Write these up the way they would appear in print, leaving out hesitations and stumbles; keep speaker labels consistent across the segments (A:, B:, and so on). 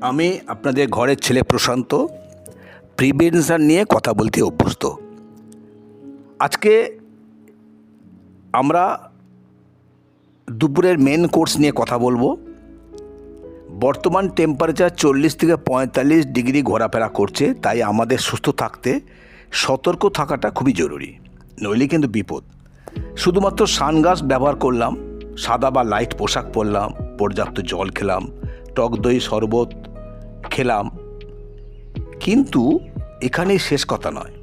A: আমি আপনাদের ঘরের ছেলে প্রশান্ত প্রিভেনশন নিয়ে কথা বলতে অভ্যস্ত। আজকে আমরা দুপুরের মেন কোর্স নিয়ে কথা বলবো। বর্তমান টেম্পারেচার 40 থেকে 45 ডিগ্রি ঘোরাফেরা করছে, তাই আমাদের সুস্থ থাকতে সতর্ক থাকাটা খুবই জরুরি, নইলে কিন্তু বিপদ। শুধুমাত্র সানগ্লাস ব্যবহার করলাম, সাদা বা লাইট পোশাক পরলাম, পর্যাপ্ত জল খেলাম, টক দই শরবত খেলাম, কিন্তু এখানেই শেষ কথা নয়।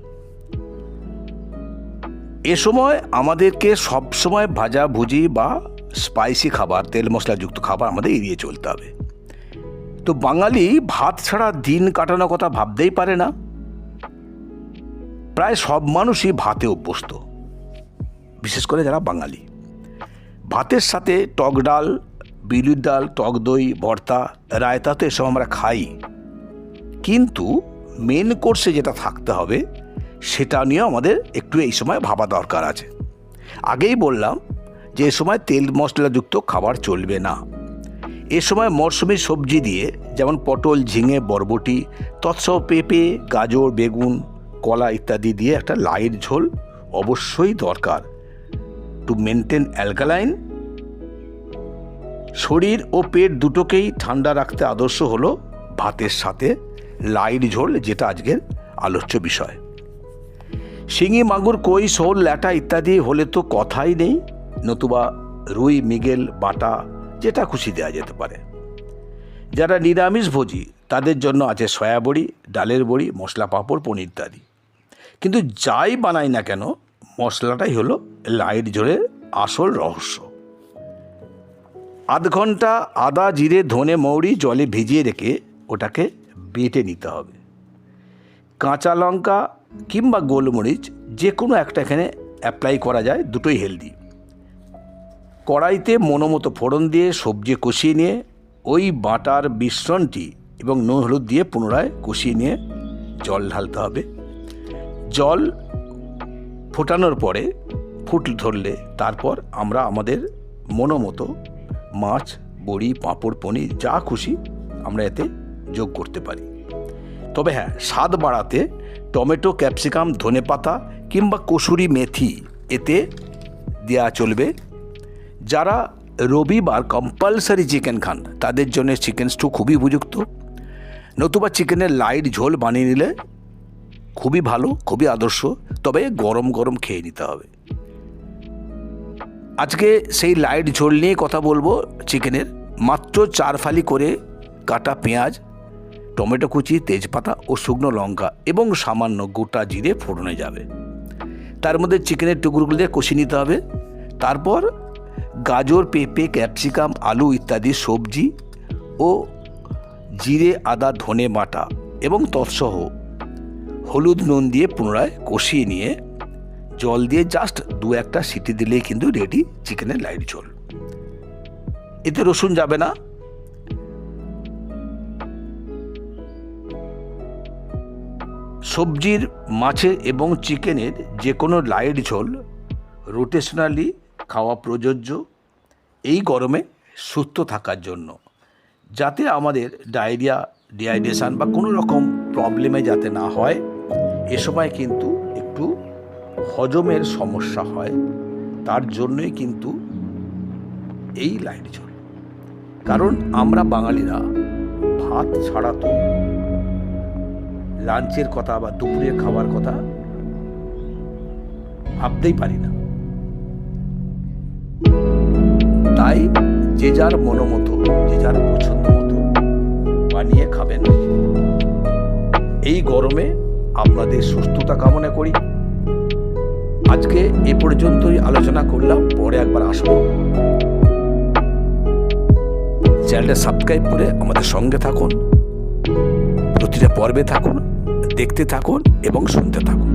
A: এ সময় আমাদেরকে সবসময় ভাজাভুজি বা স্পাইসি খাবার, তেল মশলাযুক্ত খাবার আমাদের এড়িয়ে চলতে হবে। তো বাঙালি ভাত ছাড়া দিন কাটানোর কথা ভাবতেই পারে না। প্রায় সব মানুষই ভাতে অভ্যস্ত, বিশেষ করে যারা বাঙালি। ভাতের সাথে টক ডাল, বিউলির ডাল, টক দই, ভর্তা, রায়তা তো এসব আমরা খাই, কিন্তু মেন কোর্সে যেটা থাকতে হবে সেটা নিয়ে আমাদের একটু এই সময় ভাবা দরকার আছে। আগেই বললাম যে এ সময় তেল মশলাযুক্ত খাবার চলবে না। এ সময় মরশুমি সবজি দিয়ে, যেমন পটল, ঝিঙে, বরবটি, তৎসহ পেঁপে, গাজর, বেগুন, কলা ইত্যাদি দিয়ে একটা লাইট ঝোল অবশ্যই দরকার। টু মেনটেন অ্যালকালাইন, শরীর ও পেট দুটোকেই ঠান্ডা রাখতে আদর্শ হলো ভাতের সাথে লাইট ঝোল, যেটা আজকের আলোচ্য বিষয়। শিঙি, মাগুর, কই, শোল, ল্যাটা ইত্যাদি হলে তো কথাই নেই, নতুবা রুই, মৃগেল, বাটা, যেটা খুশি দেওয়া যেতে পারে। যারা নিরামিষভোজী তাদের জন্য আছে সয়া বড়ি, ডালের বড়ি, মশলা পাঁপড়, পনির ইত্যাদি। কিন্তু যাই বানাই না কেন, মশলাটাই হলো লাইট ঝোলের আসল রহস্য। আধ ঘন্টা আদা, জিরে, ধনে, মৌরি জলে ভিজিয়ে রেখে ওটাকে বেটে নিতে হবে। কাঁচা লঙ্কা কিংবা গোলমরিচ যে কোনো একটা এখানে অ্যাপ্লাই করা যায়, দুটোই হেলদি। কড়াইতে মনোমতো ফোড়ন দিয়ে সবজি কষিয়ে নিয়ে ওই বাটার মিশ্রণটি এবং নুন হলুদ দিয়ে পুনরায় কষিয়ে নিয়ে জল ঢালতে হবে। জল ফোটানোর পরে ফুট ধরলে তারপর আমরা আমাদের মনোমতো মাছ, বড়ি, পাঁপড়, পনির যা খুশি আমরা এতে যোগ করতে পারি। তবে হ্যাঁ, স্বাদ বাড়াতে টমেটো, ক্যাপসিকাম, ধনেপাতা কিংবা কসুরি মেথি এতে দেওয়া চলবে। যারা রবিবার কম্পালসারি চিকেন খান তাদের জন্য চিকেন স্টু খুবই উপযুক্ত, নতুবা চিকেনের লাইট ঝোল বানিয়ে নিলে খুবই ভালো, খুবই আদর্শ। তবে গরম গরম খেয়ে নিতে হবে। আজকে সেই লাইট ঝোল নিয়ে কথা বলবো। চিকেনের মাত্র 4 ফালি করে কাটা পেঁয়াজ, টমেটো কুচি, তেজপাতা ও শুকনো লঙ্কা এবং সামান্য গোটা জিরে ফোড়নে যাবে। তার মধ্যে চিকেনের টুকরোগুলো দিয়ে কষিয়ে নিতে হবে। তারপর গাজর, পেঁপে, ক্যাপসিকাম, আলু ইত্যাদি সবজি ও জিরে, আদা, ধনে বাটা এবং তৎসহ হলুদ, নুন দিয়ে পুনরায় কষিয়ে নিয়ে জল দিয়ে জাস্ট 2-1টা সিটি দিলেই কিন্তু রেডি চিকেনের লাইট ঝোল। এতে রসুন যাবে না। সবজির, মাছের এবং চিকেনের যে কোনো লাইট ঝোল রোটেশনালি খাওয়া প্রযোজ্য এই গরমে সুস্থ থাকার জন্য, যাতে আমাদের ডায়রিয়া, ডিহাইড্রেশন বা কোনো রকম প্রবলেমে যাতে না হয়। এ সময় কিন্তু একটু হজমের সমস্যা হয়, তার জন্যই কিন্তু এই লাইট ঝোল। কারণ আমরা বাঙালিরা ভাত ছাড়া তো লাঞ্চের কথা বা দুপুরের খাবার কথা ভাবতেই পারি না। তাই যে যার মনোমতো, যে যার পছন্দ মতো বানিয়ে খাবেন। এই গরমে আপনাদের সুস্থতা কামনা করি। আজকে এ পর্যন্তই আলোচনা করলাম, পরে একবার আসবো। চ্যানেলটা সাবস্ক্রাইব করে আমাদের সঙ্গে থাকুন, প্রতিটা পর্বে থাকুন, দেখতে থাকুন এবং শুনতে থাকুন।